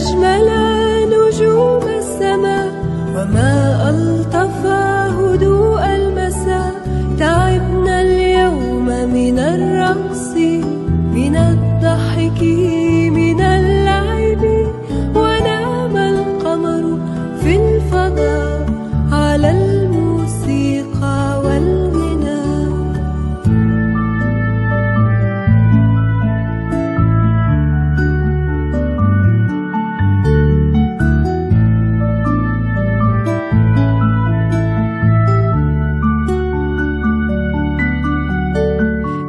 أجمل نجوم السماء وما ألطف هدوء المساء. تعبنا اليوم من الرقص، من الضحك، من اللعب، ونام القمر في الفضاء على الموسيقى والغناء.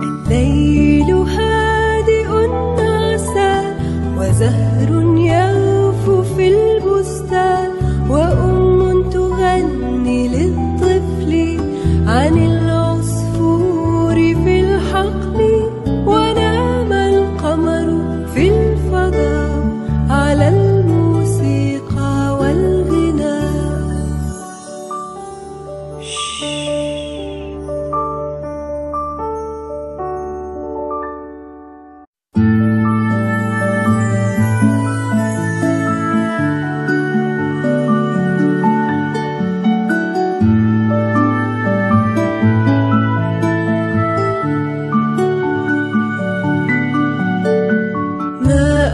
الليل هادئ نعسى، وزهر يغفو في البستان، وأم تغني للطفل عن العصفور في الحقل، ونام القمر في الفضاء على الموسيقى والغناء.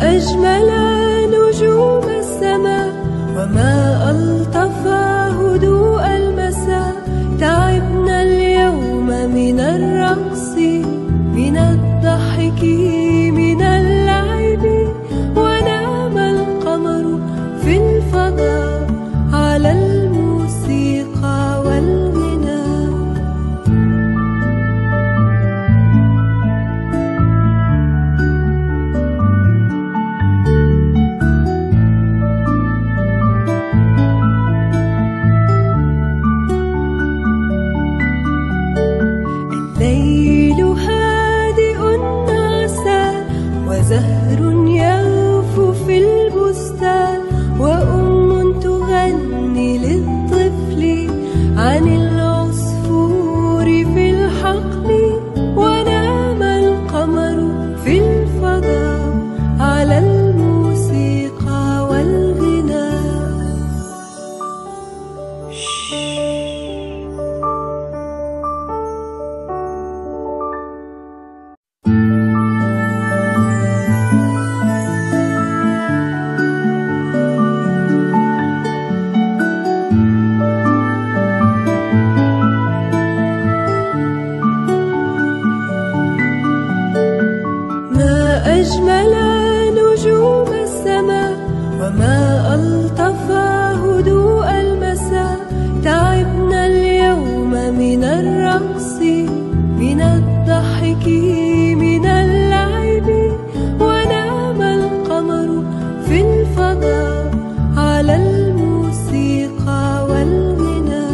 أجمل نجوم السماء وما ألطف هدوء المساء. تعبنا اليوم من الرقص، من الضحك، من اللعب، ونام القمر في الفضاء على الموسيقى والغناء. الليل هادئ نعسى، وزهر يغفو في البستان، وأم تغني للطفل عن العصفور في الحقل، ونام القمر في الفضاء على الموسيقى والغناء. أجمل نجوم السماء وما ألطف هدوء المساء. تعبنا اليوم من الرقص، من الضحك، من اللعب، ونام القمر في الفضاء على الموسيقى والغناء.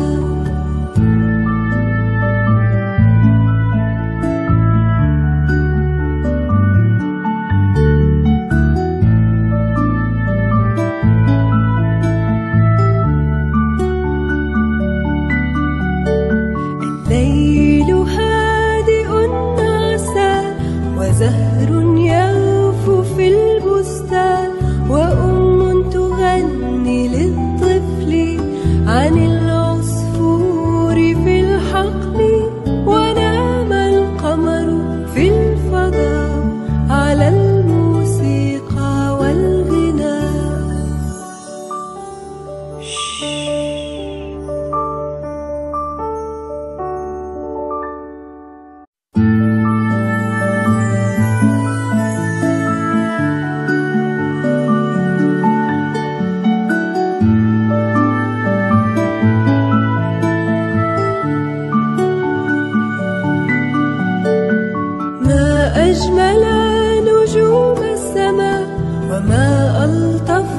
الليل هادئ نعسى، وزهر يغفو في البستان، وأم تغني للطفل عن العصفور في الحقل، ونام القمر في الفضاء على الموسيقى والغناء. أجمل نجوم السماء وما ألطف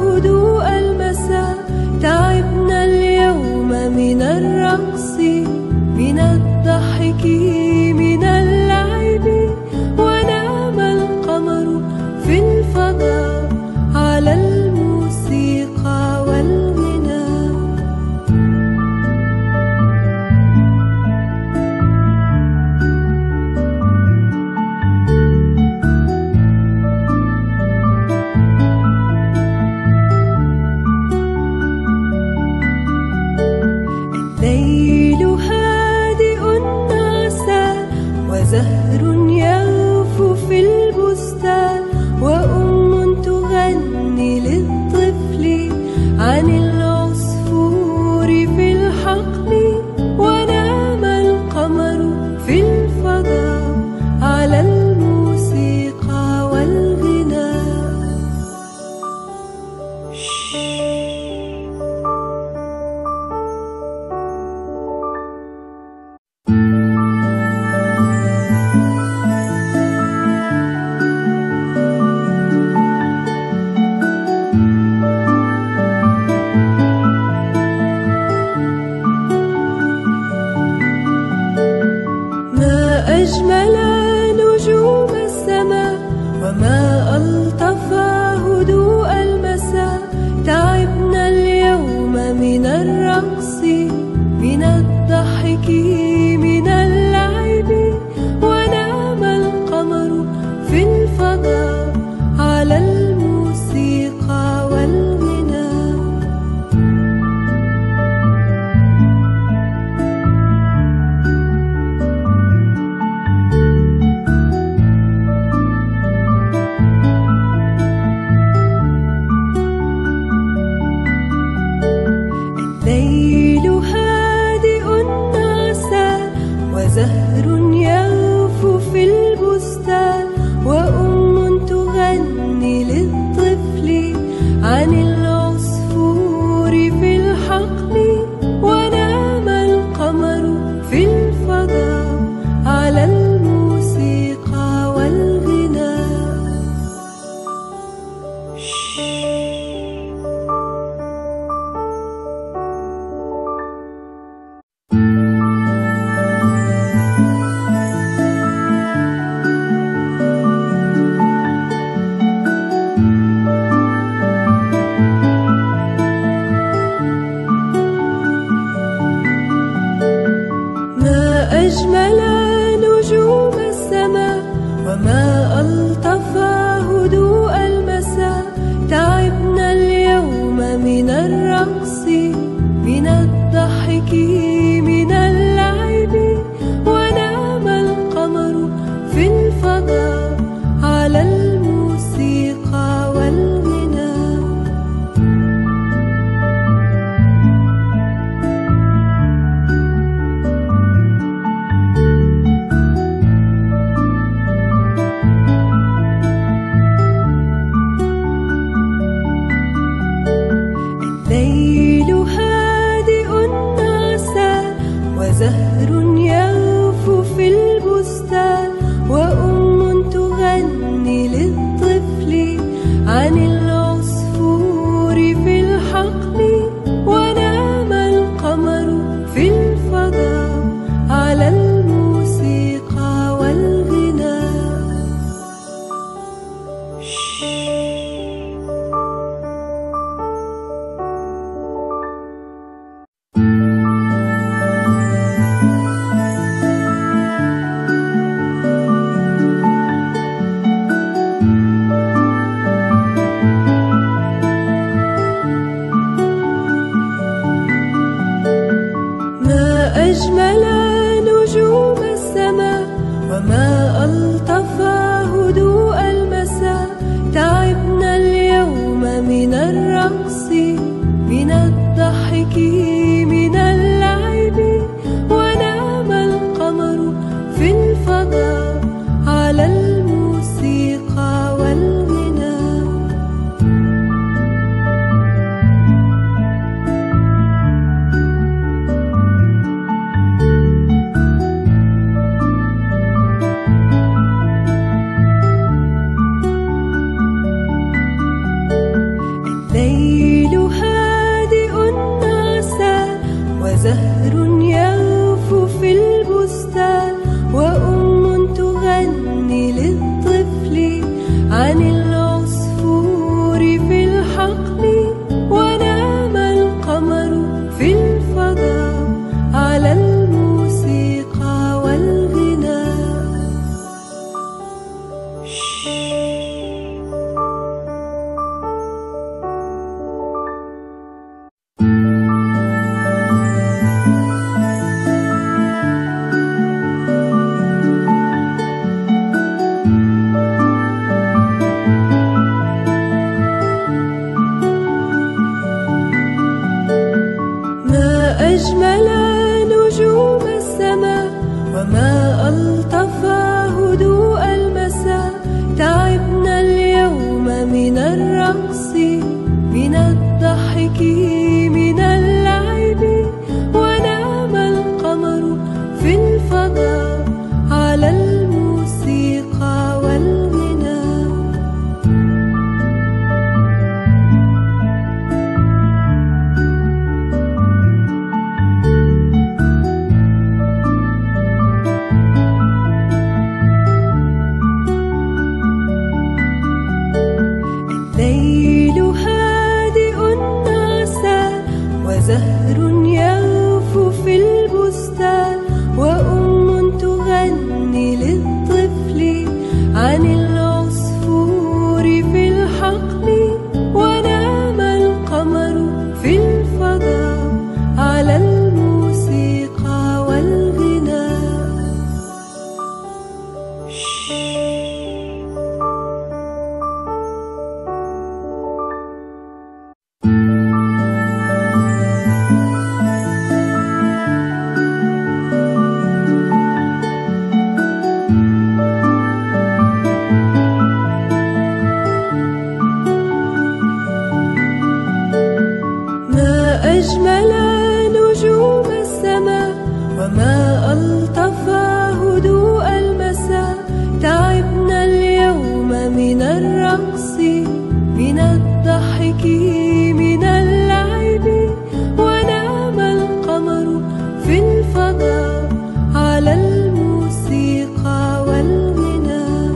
هدوء المساء. تعبنا اليوم من الرقص، من الضحك، من اللعب، ونام القمر في الفضاء على الموسيقى والغناء. وزهر يغفو في البستان، وأم تغني للطفل عن العصفور في الحقل، ونام القمر في الفضاء على الموسيقى والغناء. أجمل نجوم السماء، وما ألطف هدوء المساء. تعبنا اليوم من الرقص، من الضحك، من اللعب، ونام القمر في الفضاء على الموسيقى والغناء. الليل هادئ نعسان، وزهر يغفو في البستان، وأم تغني للطفل عن العصفور في الحقل، ونام القمر في الفضاء على الموسيقى والغناء. أجمل نجوم السماء، وما ألطف هدوء المساء. تعبنا اليوم من الرقص، من الضحك، من اللعب، ونام القمر في الفضاء على الموسيقى والغناء. الليل هادئ نعسان، وزهر يغفو في البستان، وأم تغني للطفل عن العصفور في الحقل، ونام القمر في الفضاء على الموسيقى والغناء. الرقص من الضحك من اللعب ونام القمر في الفضاء على الموسيقى والغناء.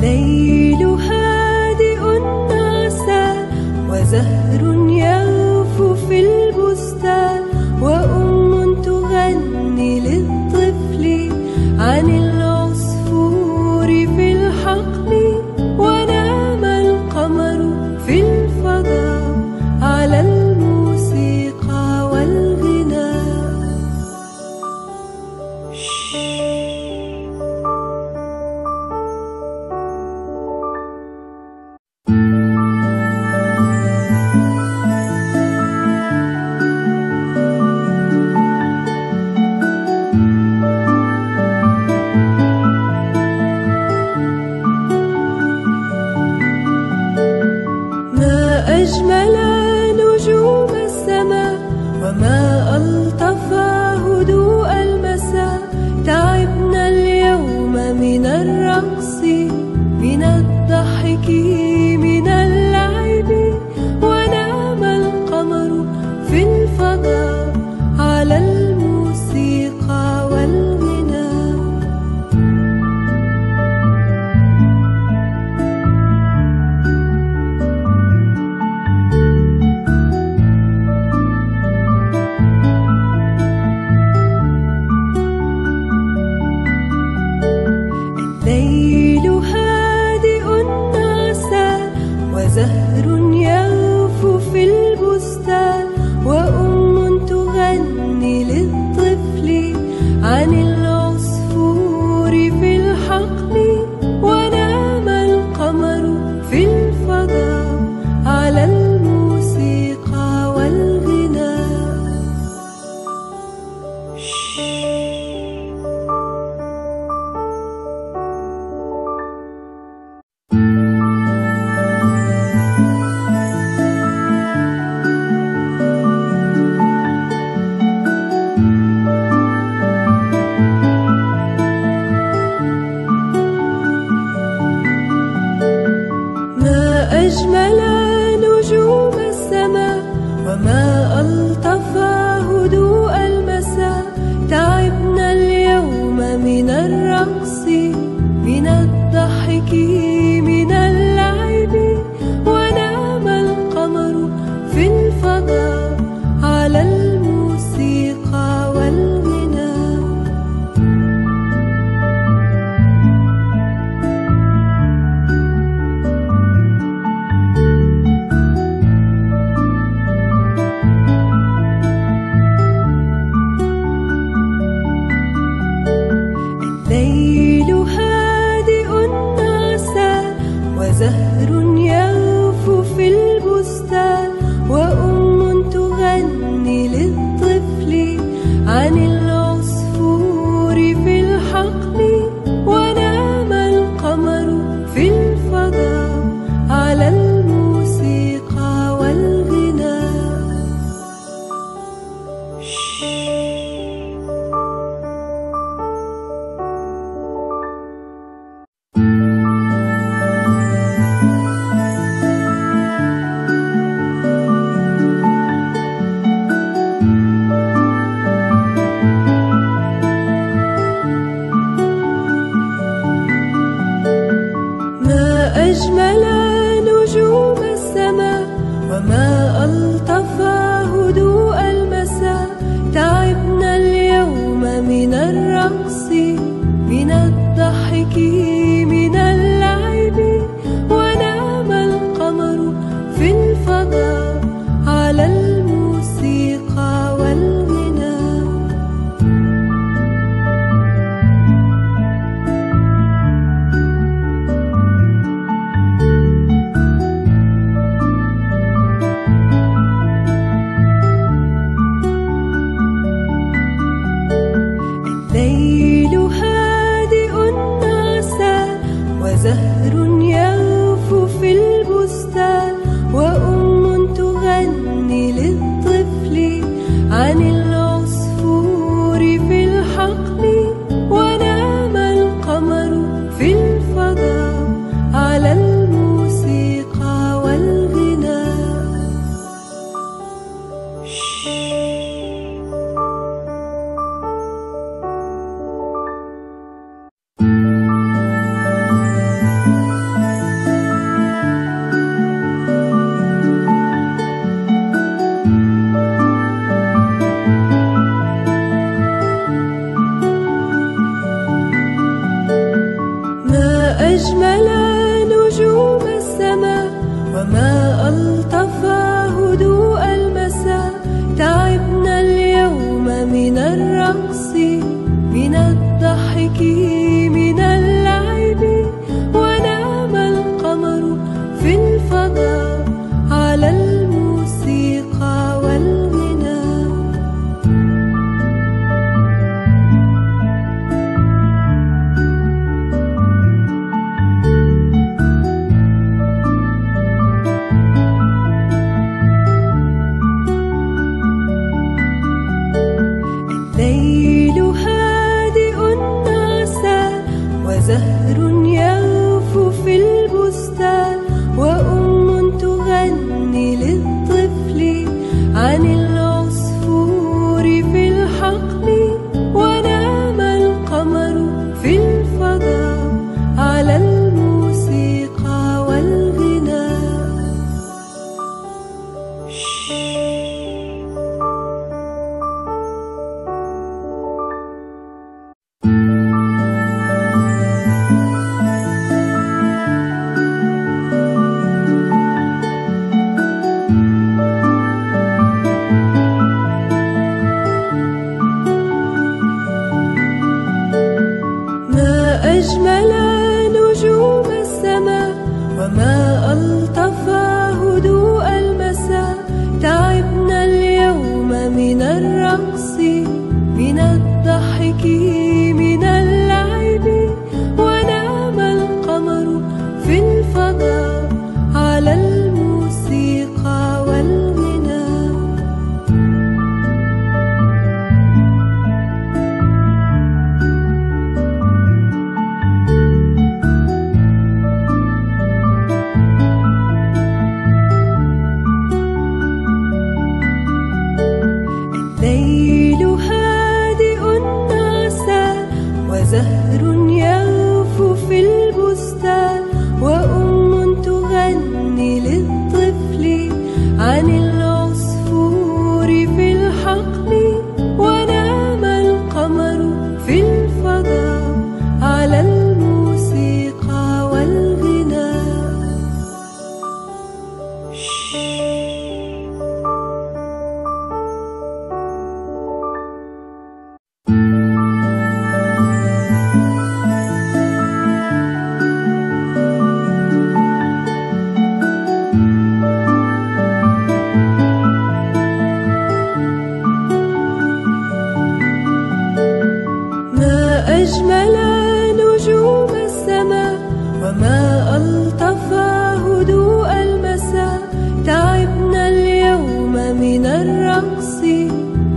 الليل هادئ نعسان وزهر يغفو في البستان وأم تغني للطفل عن العصفور في الحقل ونام القمر في الفضاء على الموسيقى والغناء. أجمل نجوم السماء وما ألطف هدوء المساء. تعبنا اليوم من الرقص من الضحك من اللعب ونام القمر في الفضاء على الموسيقى والغناء. الليل هادئ نعسان وزهر يغفو في البستان وأم تغني للطفل عن العصفور في الحقل ونام القمر في الفضاء على الموسيقى والغناء. أجمل نجوم السماء وما ألطف هدوء المساء. تعبنا اليوم من الرقص من الضحك من اللعب ونام القمر في الفضاء على الموسيقى والغناء. الليل هادئ نعسان وزهر يغفو في البستان وأم تغني للطفل عن العصفور في الحقل ونام القمر في الفضاء على الموسيقى والغناء. أجمل نجوم السماء وما ألطف هدوء المساء. تعبنا اليوم من الرقص من الضحك من اللعب ونام القمر في الفضاء على الموسيقى والغناء. وزهر يغفو في البستان وأم تغني للطفل عن العصفور في الحقل ونام القمر في الفضاء على الموسيقى والغناء. أجمل نجوم السماء وما ألطف هدوء المساء. تعبنا اليوم من الرقص من الضحك من اللعب ونام القمر في الفضاء على الموسيقى والغناء. الليل هادئ نعسى وزهر يغفو في البستان وأم تغني للطفل عن العصفور في الحقل ونام القمر في الفضاء على الموسيقى والغناء. أجمل نجوم السماء وما ألطف هدوء المساء. تعبنا اليوم من الرقص من الضحك من اللعب ونام القمر في الفضاء على الموسيقى والغناء. الليل هادئ نعسى وزهر يغفو في البستان وأم تغني للطفل عن العصفور في الحقل ونام القمر في الفضاء على الموسيقى والغناء. أجمل نجوم السماء وما ألطف هدوء المساء. تعبنا اليوم من الرقص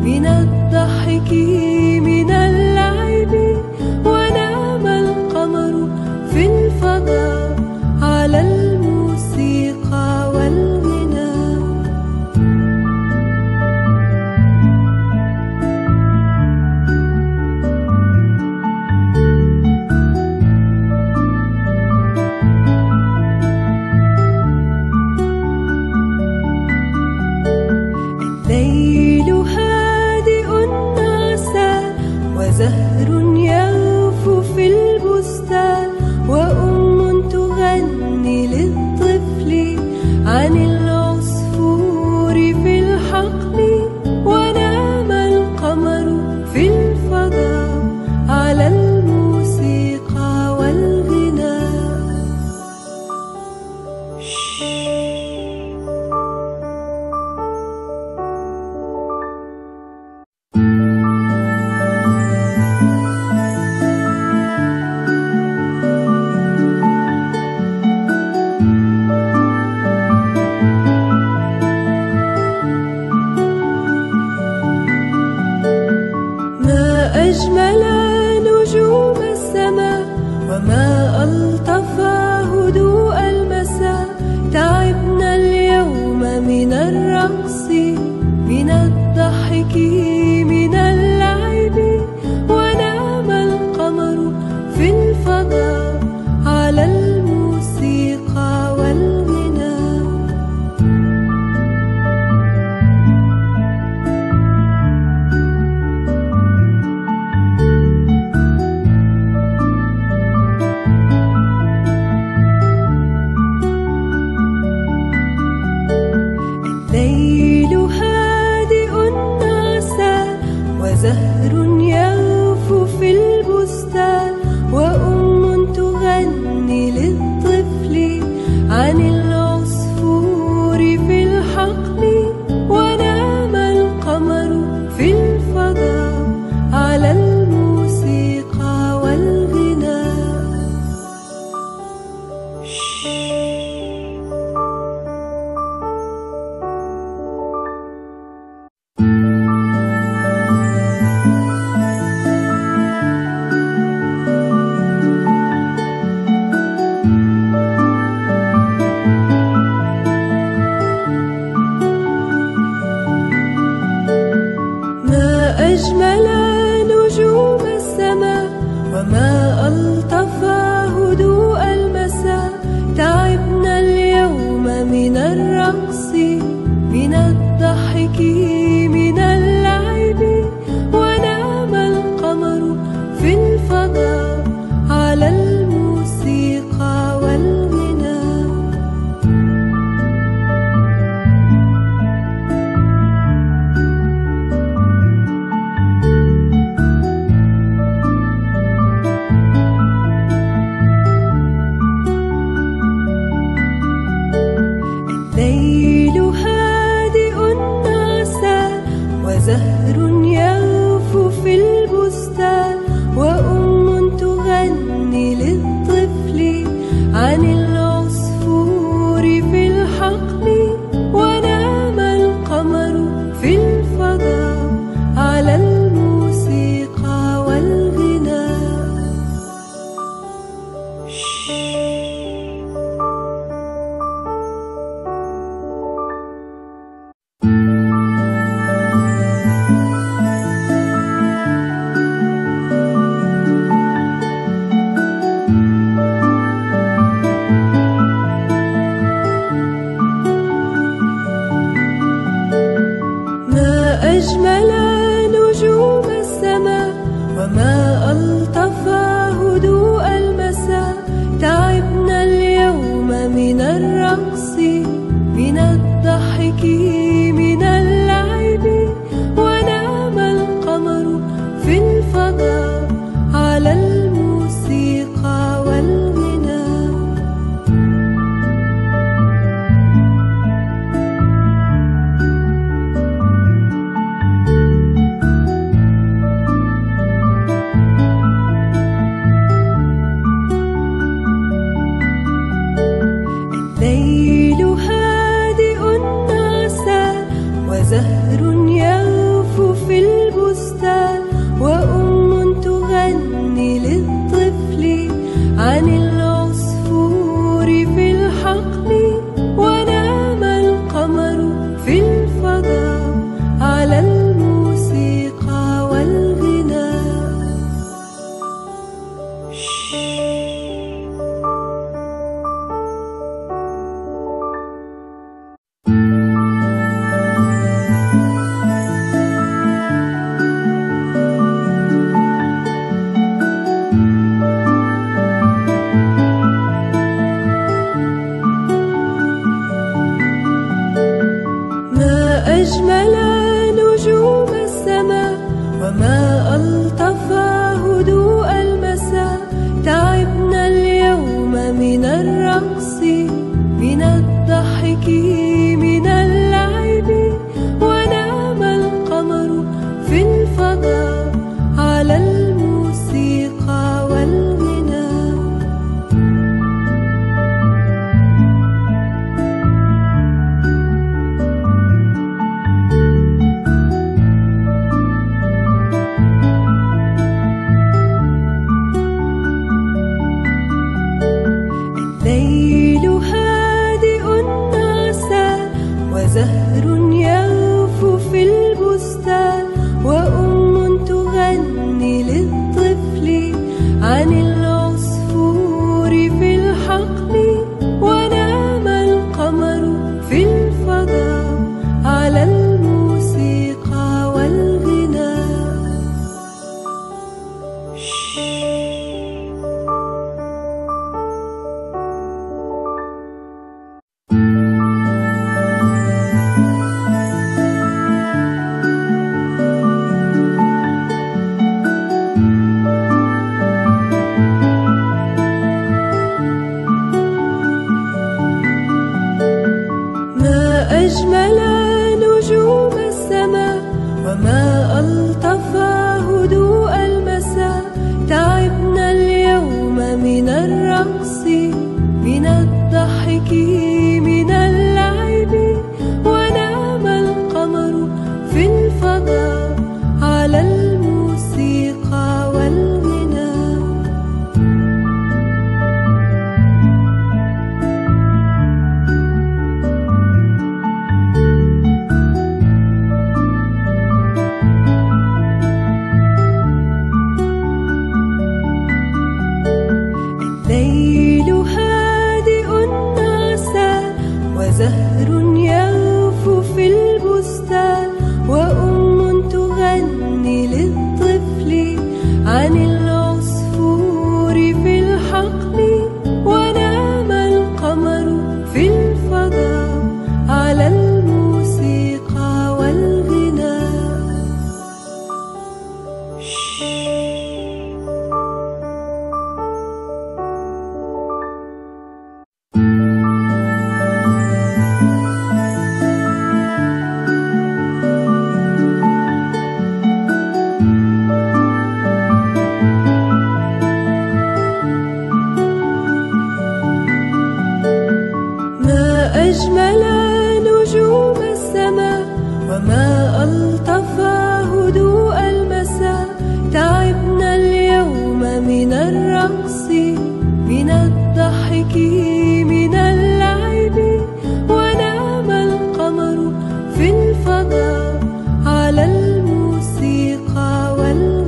من الضحك من اللعب ونام القمر في الفضاء على الموسيقى والغناء. الليل هادئ نعسى وزهر يغفو في البستان وأم تغني للطفل عن العصفور في الحقل ونام القمر في الفضاء على الموسيقى والغناء. الضحك من اللعب، ونام القمر في الفضاء على الموسيقى والغناء. الليل هادئ نعسى، وزهر يغفو في البستان، وأم تغني للطفل عن العصفور في الحقل، ونام القمر في الفضاء على الموسيقى والغناء. أجمل نجوم السماء، وما ألطف هدوء المساء. تعبنا اليوم من الرقص، من الضحك، من اللعب، ونام القمر في الفضاء على الموسيقى والغناء. الليل هادئ نعسى، وزهر يغفو في البستان، وأم تغني للطفل عن العصفور في الحقل، ونام القمر في الفضاء على الموسيقى والغناء. أجمل نجوم السماء، وما ألطف هدوء المساء. تعبنا اليوم من الرقص، من الضحك، من اللعب، ونام القمر في الفضاء على الموسيقى والغناء. الليل هادئ نعسى، وزهر يغفو في البستان، وأم تغني للطفل عن العصفور في الحقل، ونام القمر في الفضاء على الموسيقى والغناء. أجمل نجوم السماء، وما ألطف هدوء المساء. تعبنا اليوم من الرقص، من الضحك، من اللعب، ونام القمر في الفضاء على الموسيقى والغناء. الليل هادئ نعسى، وزهر يغفو في البستان، البستان وأم تغني للطفل عن العصفور في الحقل ونام القمر في الفضاء على الموسيقى والغناء. أجمل نجوم السماء وما ألطف هدوء المساء. تعبنا اليوم من الرقص من الضحك من اللعب ونام القمر في الفضاء على الموسيقى والغناء. الليل هادئ نعسان وزهر يغفو في البستان وأم تغني للطفل عن العصفور في الحقل ونام القمر في الفضاء على الموسيقى والغناء. أجمل نجوم السماء وما ألطف هدوء المساء. تعبنا اليوم من الرقص من الضحك من اللعب ونام القمر في الفضاء على الموسيقى والغناء.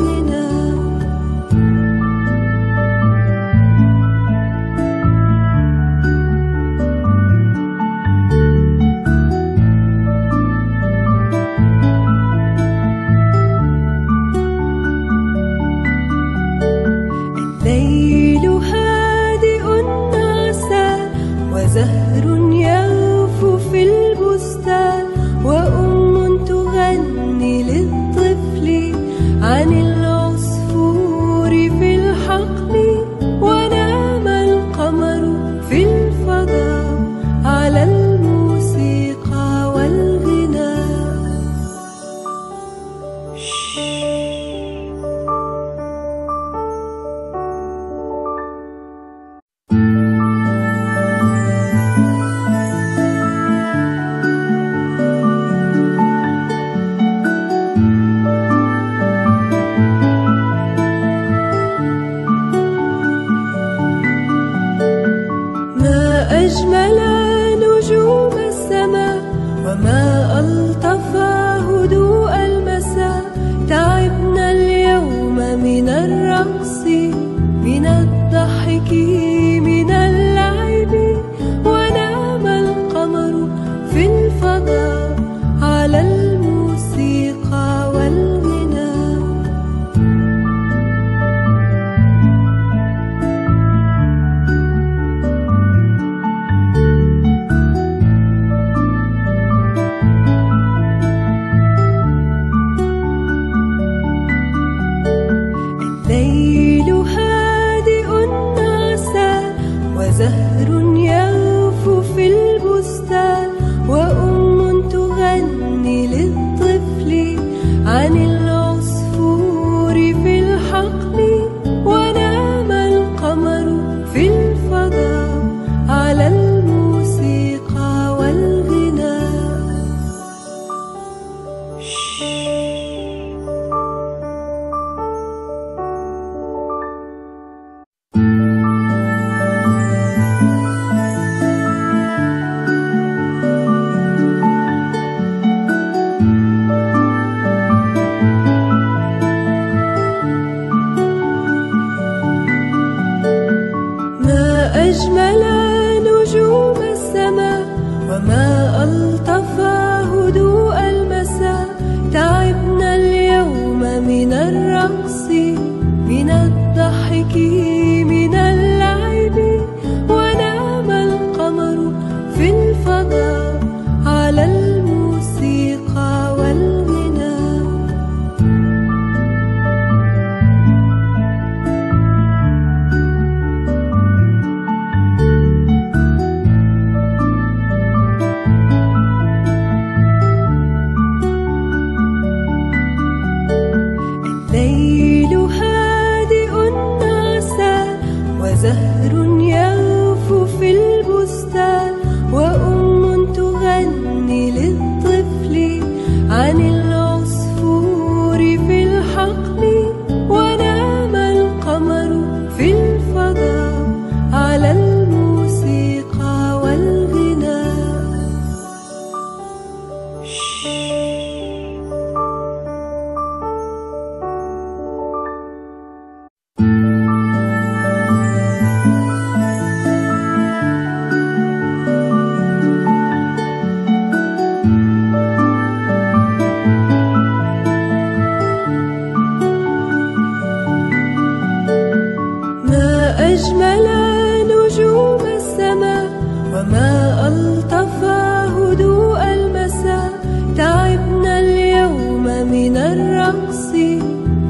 الليل هادئ نعسان وزهر يغفو في البستان وأم تغني للطفل عن العصفور في الحقل ونام القمر في الفضاء على الموسيقى والغناء. أجمل نجوم السماء وما ألطف هدوء المساء. تعبنا اليوم من الرقص من الضحك من اللعب ونام القمر في الفضاء على الموسيقى والغناء. الليل هادئ نعسان وزهر يغفو في البستان وأم تغني للطفل عن العصفور في الحقل ونام القمر في الفضاء على الموسيقى والغناء. وما ألطف هدوء المساء. تعبنا اليوم من الرقص، من الضحك، من اللعب، ونام القمر في الفضاء على الموسيقى والغناء. الليل هادئ نعسى، وزهر يغفو في البستان، وأم تغني للطفل عن العصفور في الحقل، ونام القمر في الفضاء على الموسيقى والغناء. أجمل نجوم السماء، وما ألطف هدوء المساء. تعبنا اليوم من الرقص،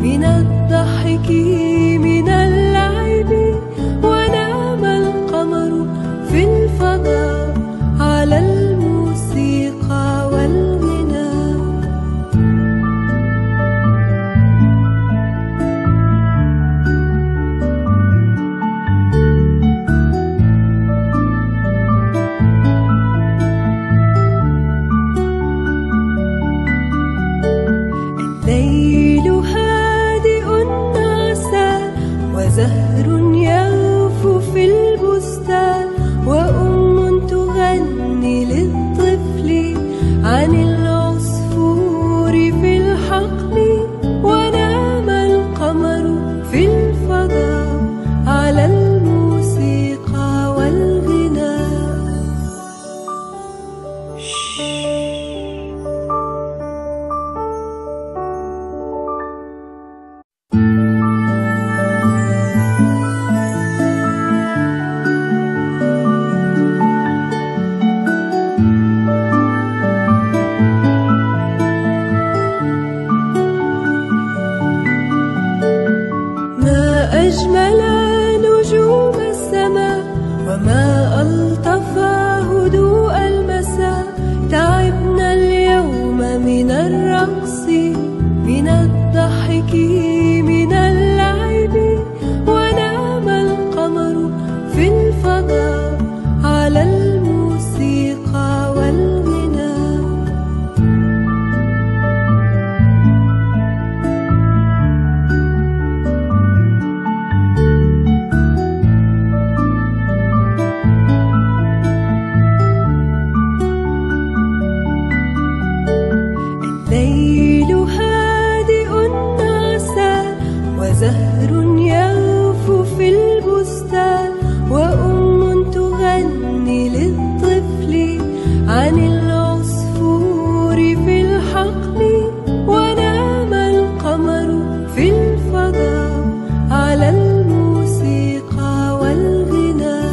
من الضحك، من اللعب، ونام القمر في الفضاء على الموسيقى والغناء. الليل هادئ نعسى، وزهر يغفو في البستان، وأم تغني للطفل عن العصفور في الحقل، ونام القمر في الفضاء على الموسيقى والغناء. أجمل نجوم السماء، وما ألطف هدوء المساء. تعبنا اليوم من الرقص، من الضحك، من اللعب، ونام القمر في الفضاء على الموسيقى والغناء. الليل هادئ نعسى، وزهر يغفو في البستان، وأم تغني للطفل عن العصفور في الحقل، ونام القمر في الفضاء على الموسيقى والغناء.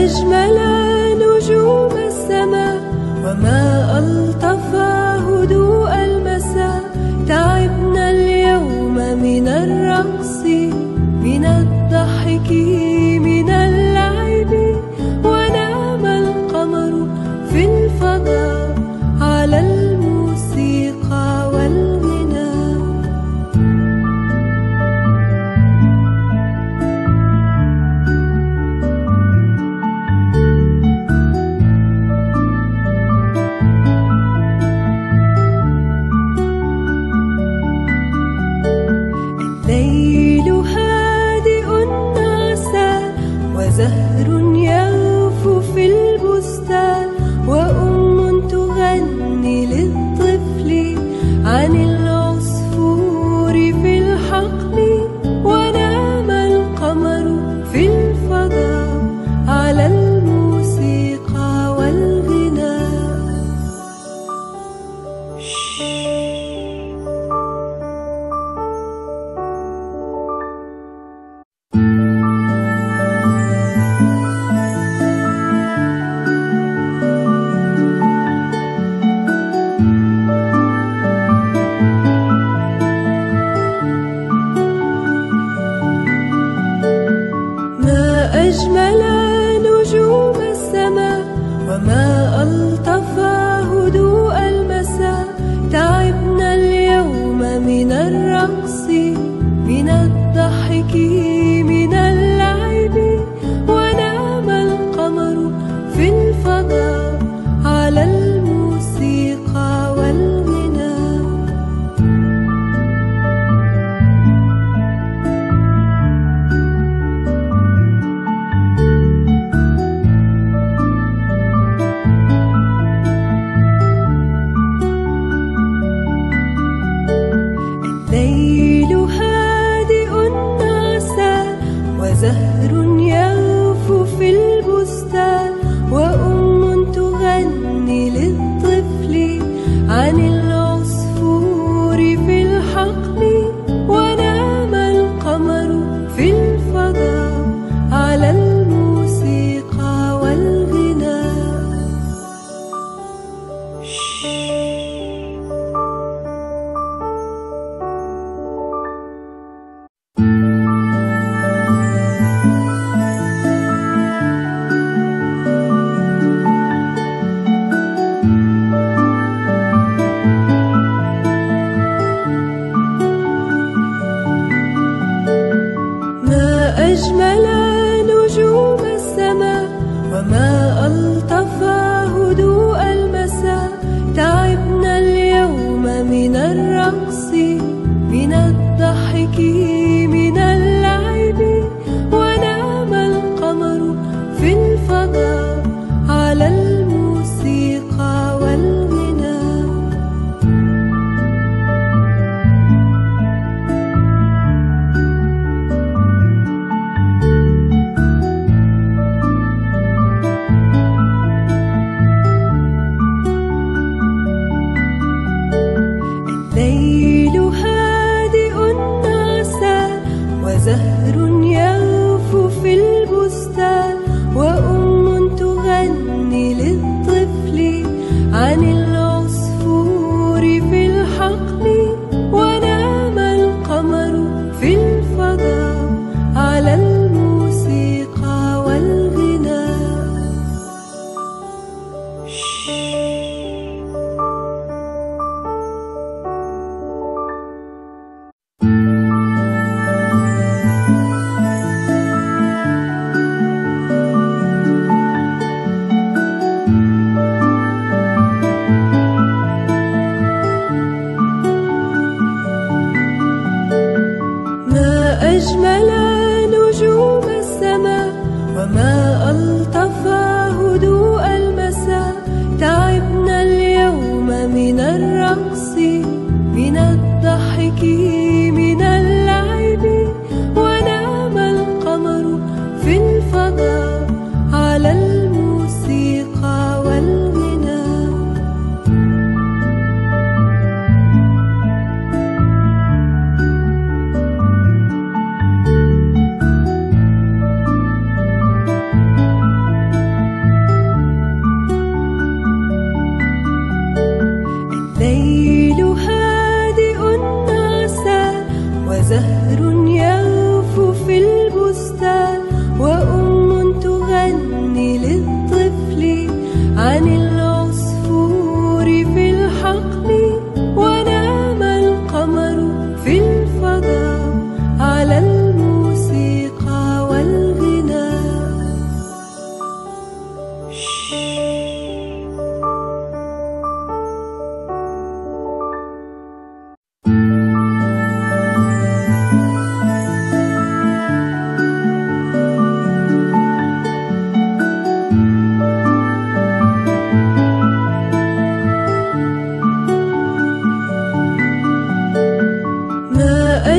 أجمل نجوم السماء، وما ألطف هدوء المساء. تعب وزهر يغفو في البستان، وأم تغني للطفل عن العصفور في الحقل، ونام القمر في الفضاء على الموسيقى والغناء. أجمل نجوم السماء، وما ألطف هدوء المساء. تعبنا اليوم من الرقص، من الضحك، من اللعب، ونام القمر في الفضاء على الموسيقى والغناء. الليل هادئ نعسان، وزهر يغفو في البستان، وأم تغني للطفل عن العصفور في الحقل، ونام القمر في الفضاء على الموسيقى والغناء. أجمل نجوم السماء، وما ألطف هدوء المساء. تعبنا اليوم من الرقص، من الضحك، من اللعب، ونام القمر في الفضاء على الموسيقى والغناء. الليل هادئ نعسان، وزهر يغفو في البستان، وأم تغني للطفل عن العصفور في الحقل، ونام القمر في الفضاء على الموسيقى والغناء. أجمل نجوم السماء، وما ألطف هدوء المساء. تعبنا اليوم من الرقص، من الضحك، من اللعب، ونام القمر في الفضاء على الموسيقى والغناء.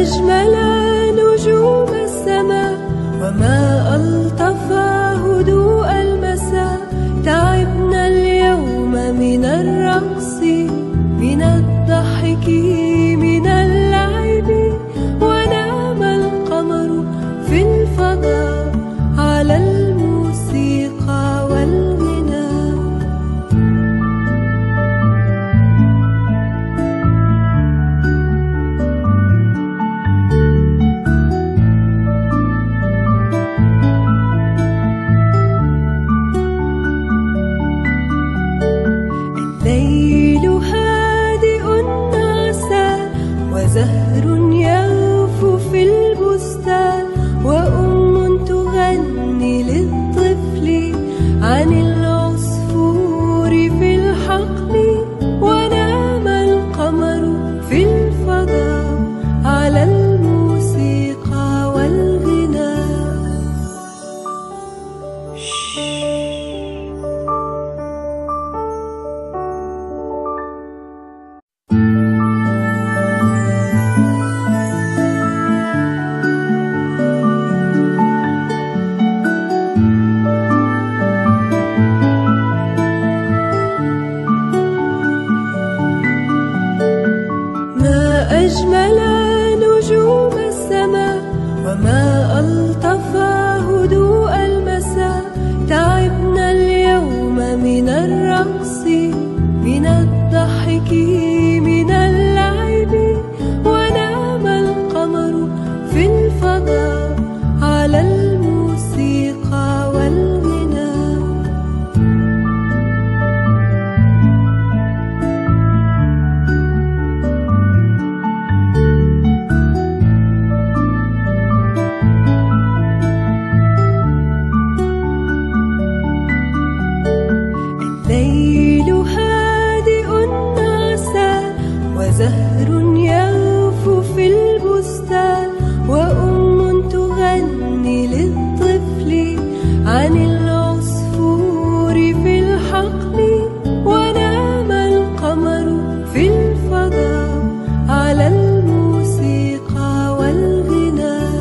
أجمل نجوم السماء وما ألطف هدوء المساء. تعبنا اليوم من الرقص، من الضحك، من اللعب، ونام القمر في الفضاء على الموسيقى والغناء. الليل هادئ نعسان، وزهر يغفو في البستان، وأم تغني للطفل عن العصفور في الحقل، ونام القمر في الفضاء على الموسيقى والغناء. أجمل نجوم السماء وما ألطف هدوء المساء. تعبنا اليوم من الرقص، من الضحك، من اللعب، ونام القمر في الفضاء على الموسيقى والغناء. الليل هادئ نعسان، وزهر يغفو في البستان، وأم تغني للطفل عن العصفور في الحقل، ونام القمر في الفضاء على الموسيقى والغناء.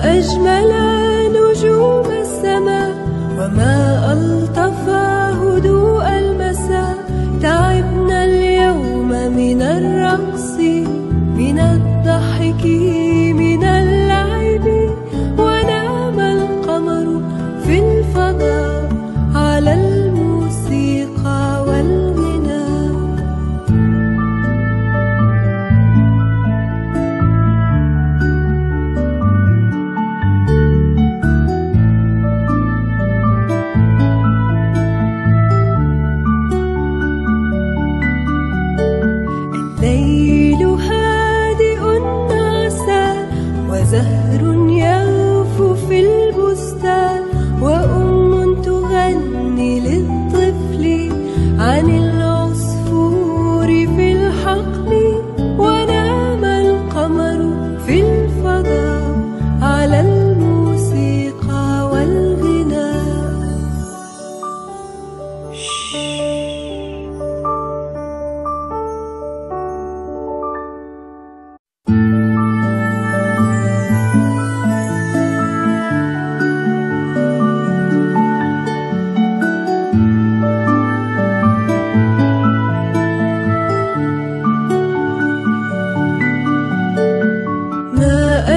أجمل نجوم السماء وما ألطف هدوء المساء. تعبنا اليوم من الرقص، من الضحك، من اللعب، ونام القمر في الفضاء على الموسيقى والغناء. الليل هادئ نعسان، وزهر يغفو في البستان، وأم تغني للطفل عن العصفور في الحقل، ونام القمر في الفضاء على الموسيقى والغناء.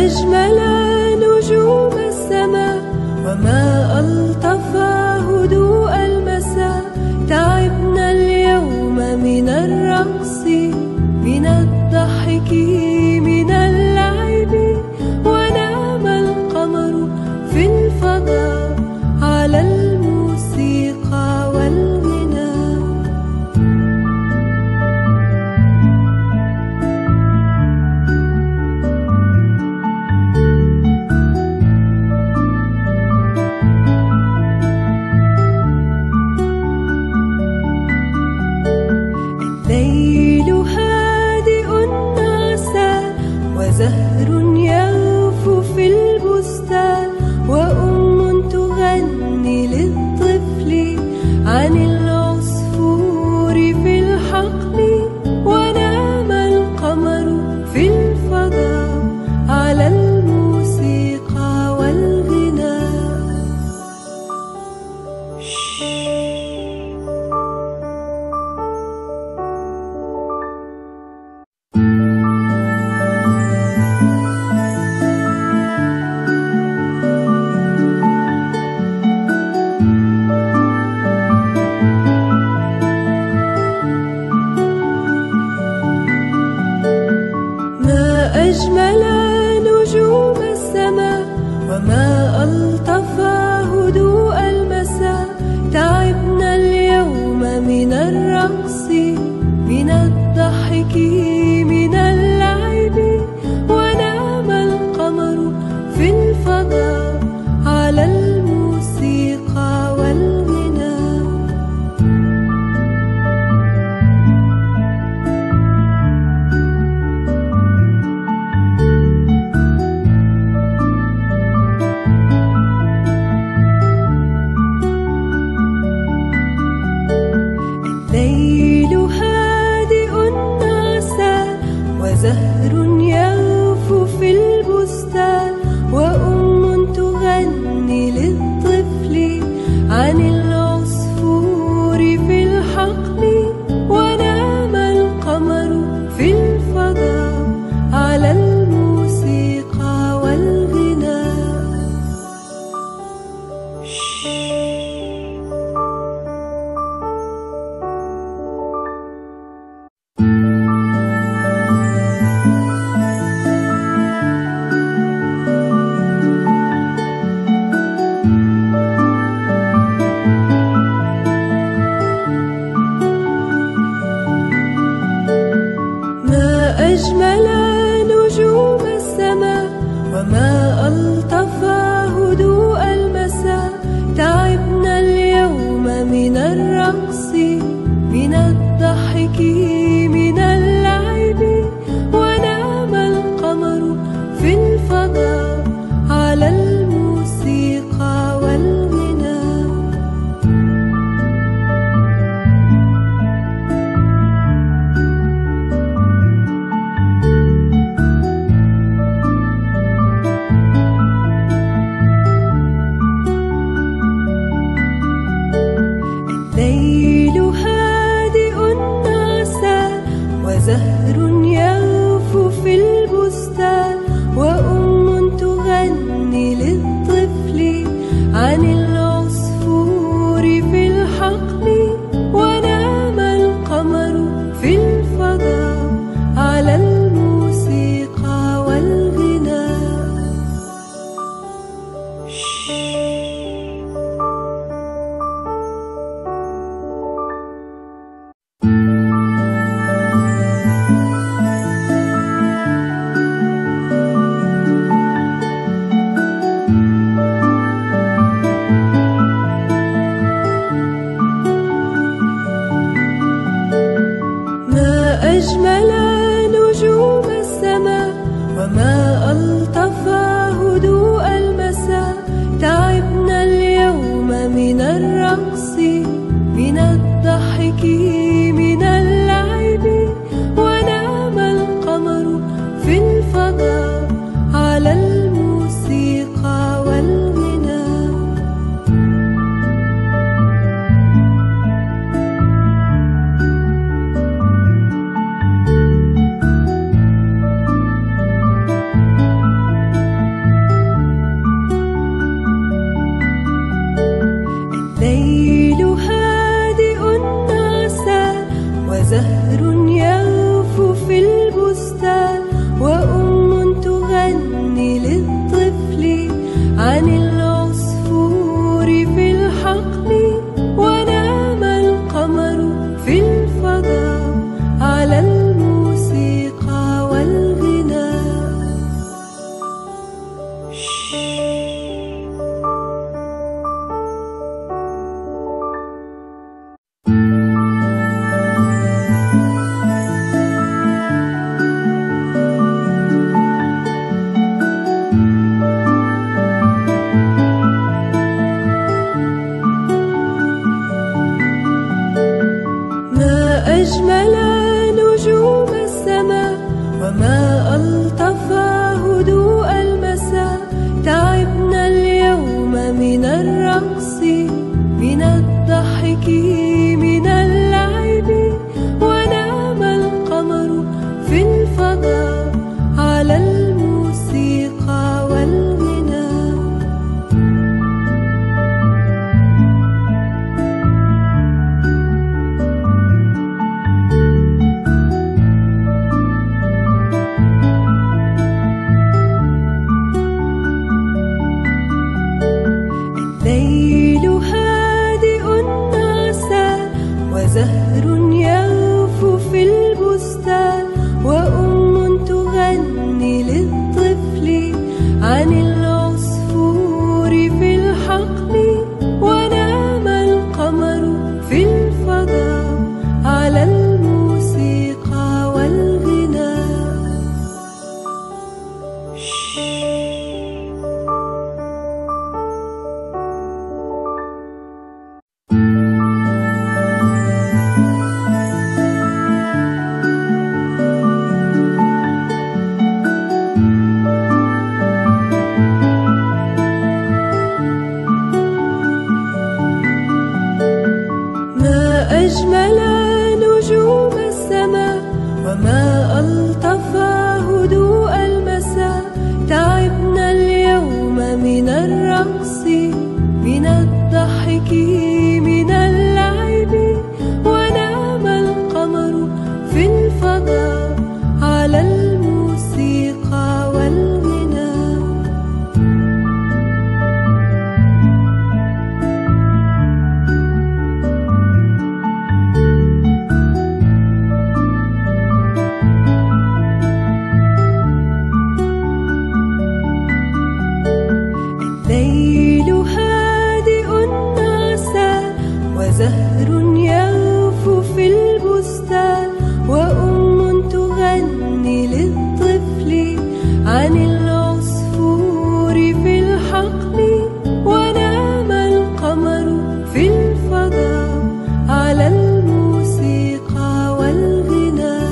أجمل نجوم السماء وما ألطف هدوء المساء. تعبنا اليوم من الرقص، من الضحك، من اللعب، ونام القمر في الفضاء على الموسيقى والغناء. وزهر يغفو في البستان، وأم تغني للطفل عن العصفور في الحقل، ونام القمر في الفضاء على الموسيقى والغناء. أجمل نجوم السماء، وما ألطف هدوء المساء. تعبنا اليوم من الرقص، من الضحك، من اللعب، ونام القمر في الفضاء على الموسيقى والغناء. الليل هادئ نعسان، وزهر يغفو في البستان، وأم تغني للطفل عن العصفور في الحقل، ونام القمر في الفضاء على الموسيقى والغناء. أجمل نجوم السماء، وما ألطف هدوء المساء. تعبنا اليوم من الرقص، من الضحك، من اللعب، ونام القمر في الفضاء على الموسيقى والغناء. الليل هادئ نعسان، وزهر يغفو في البستان، وأم تغني للطفل عن العصفور في الحقل، ونام القمر في الفضاء على الموسيقى والغناء. أجمل نجوم السماء، وما ألطف هدوء المساء. تعب وزهر يغفو في البستان، وأم تغني للطفل عن العصفور في الحقل، ونام القمر في الفضاء على الموسيقى والغناء. أجمل نجوم السماء، وما ألطف هدوء المساء. تعبنا اليوم من الرقص، من الضحك، من اللعب، ونام القمر في الفضاء على الموسيقى والغناء. الليل هادئ نعسى، وزهر يغفو في البستان، وأم تغني للطفل عن العصفور في الحقل، ونام القمر في الفضاء على الموسيقى والغناء.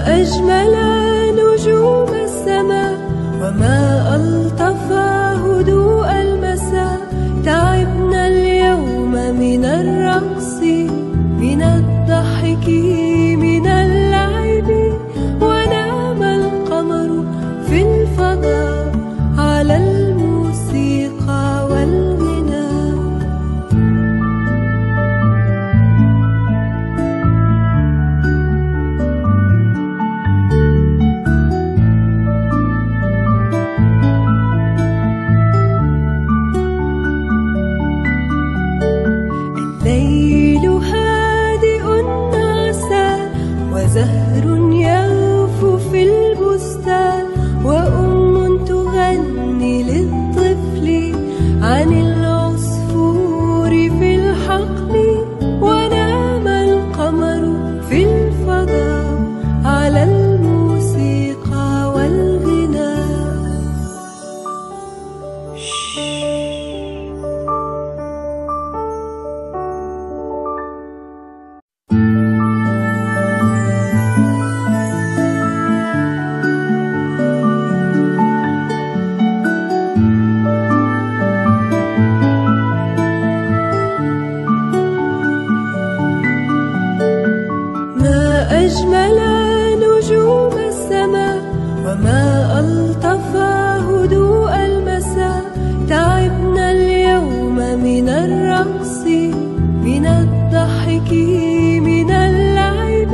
أجمل نجوم السماء، وما ألطف هدوء المساء. تعبنا اليوم من الرقص، من الضحك، من اللعب، ونام القمر في الفضاء على الموسيقى والغناء. الليل هادئ نعسى، وزهر يغفو في البستان، وأم تغني للطفل عن العصفور في الحقل، ونام القمر في الفضاء على الموسيقى والغناء. أجمل نجوم السماء، وما ألطف هدوء المساء. تعبنا اليوم من الرقص، من الضحك، من اللعب،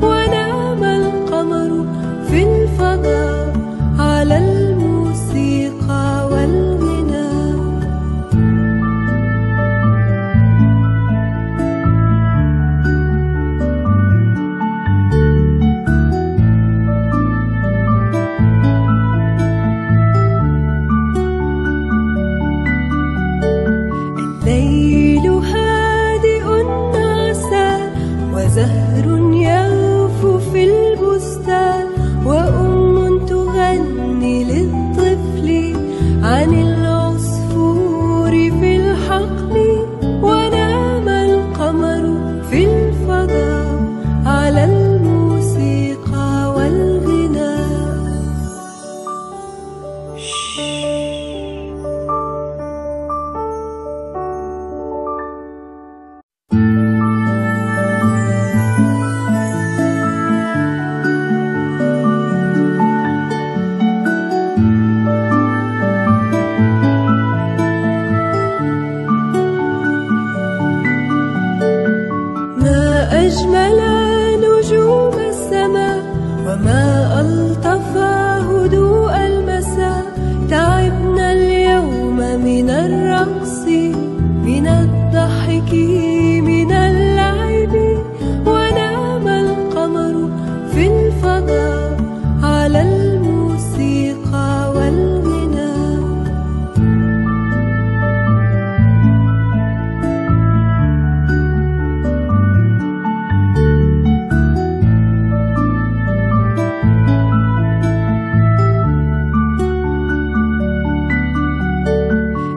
ونام القمر في الفضاء على الموسيقى والغناء. الليل هادئ نعسى، وزهر يغفو في البستان، وأم تغني للطفل عن العصفور في الحقل، ونام القمر في الفضاء على الموسيقى والغناء. أجمل نجوم السماء وما ألطف هدوء المساء. تعبنا اليوم من الرقص، من الضحك، من اللعب، ونام القمر في الفضاء على الموسيقى والغناء.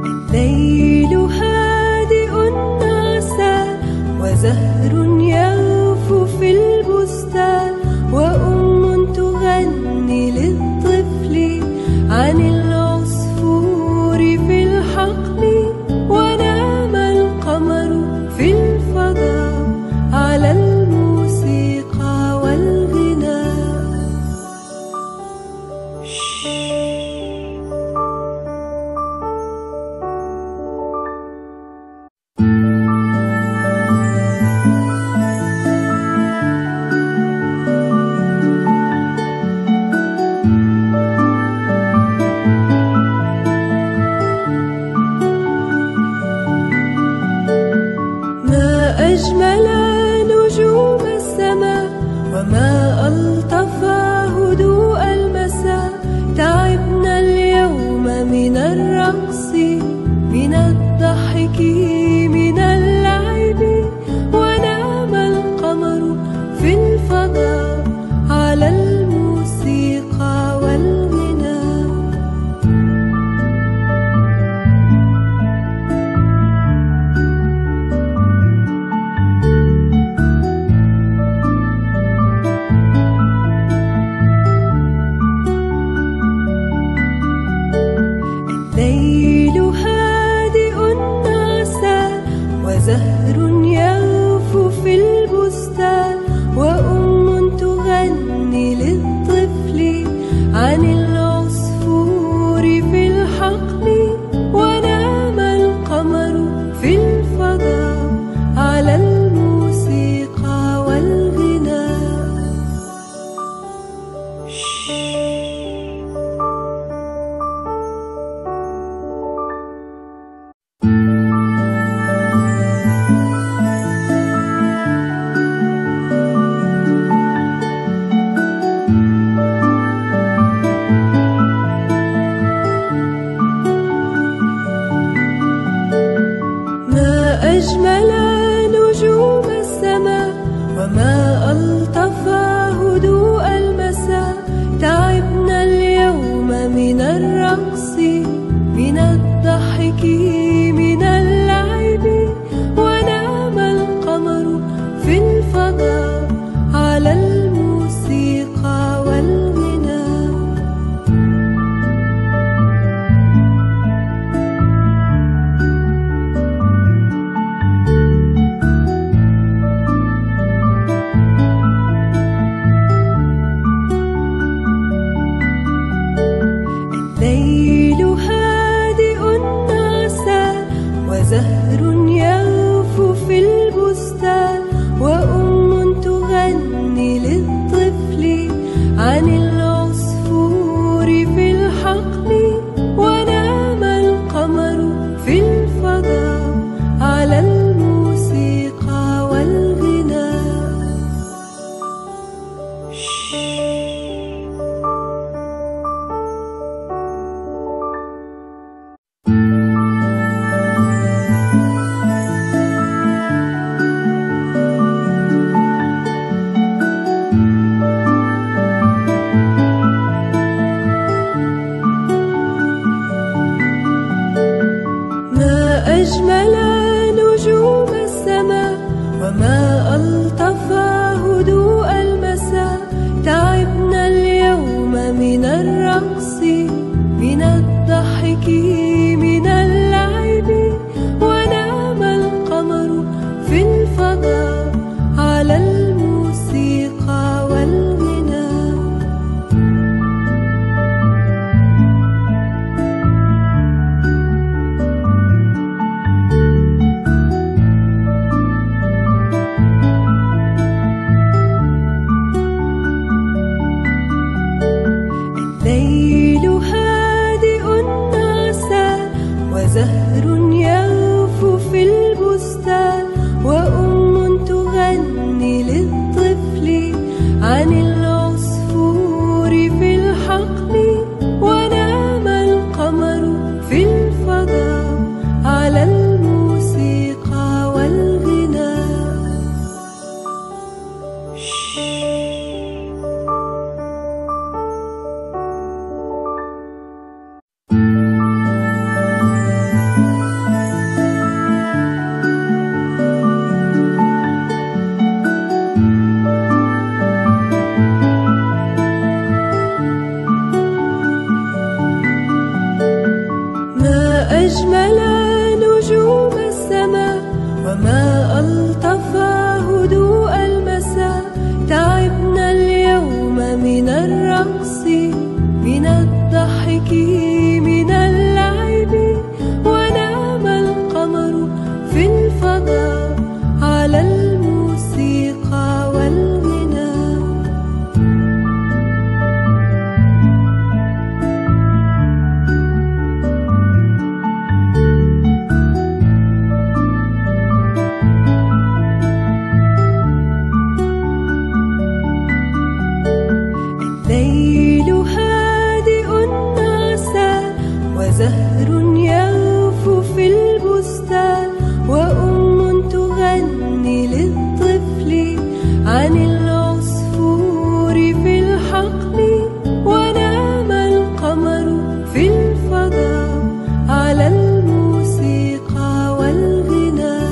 الليل هادئ نعسى وزهر يغفو في البستان، وأم تغني للطفل عن العصفور في الحقل، ونام القمر في الفضاء على الموسيقى والغناء. أجمل نجوم السماء وما ألطف هدوء المساء. تعبنا اليوم من الرقص، من الضحك، من اللعب، ونام القمر في الفضاء على الموسيقى والغناء. الليل هادئ نعسى وزهر يغفو في البستان، وأم تغني للطفل عن العصفور في الحقل، ونام القمر في الفضاء على الموسيقى والغناء. أجمل نجوم السماء وما ألطف هدوء المساء. تعبنا اليوم من الرقص، من الضحك، من اللعب، ونام القمر في الفضاء على الموسيقى والغناء. الليل هادئ نعسى وزهر يغفو في البستان، وأم أجمل نجوم السماء وما ألطف هدوء المساء. تعبنا اليوم من الرقص، من الضحك، من اللعب، ونام القمر في الفضاء على الموسيقى والغناء. الليل هادئ نعسان، وزهر يغفو في البستان، وأم تغني للطفل عن العصفور في الحقل، ونام القمر في الفضاء على الموسيقى والغناء.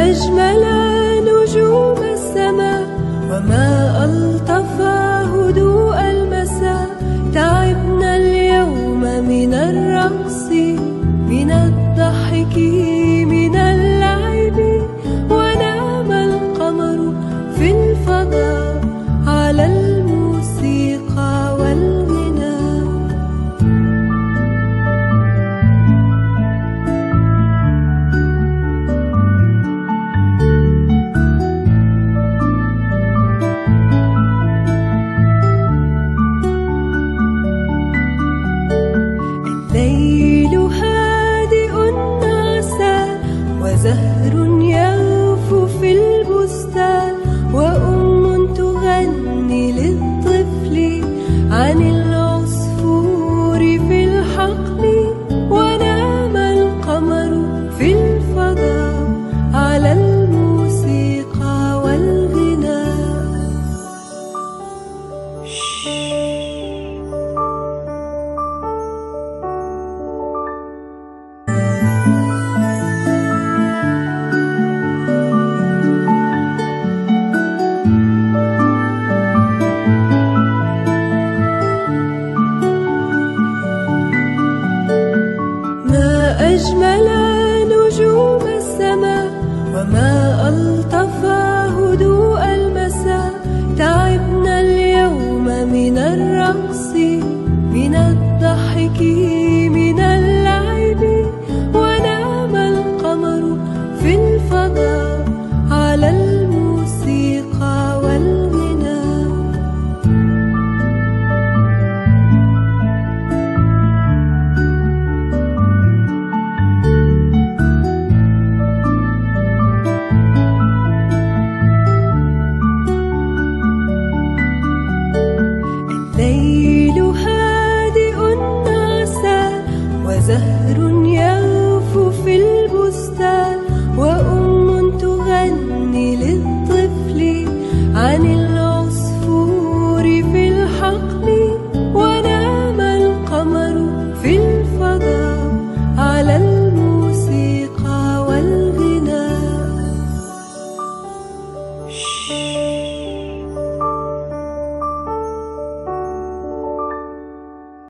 أجمل نجوم السماء وما ألطف هدوء المساء. تعبنا اليوم من الرقص، من الضحك، من اللعب، ونام القمر في الفضاء على الموسيقى والغناء. الليل هادئ نعسان، وزهر يغفو في البستان، وأم تغني للطفل عن العصفور في الحقل، ونام القمر في الفضاء على الموسيقى والغناء. أجمل نجوم السماء وما ألطف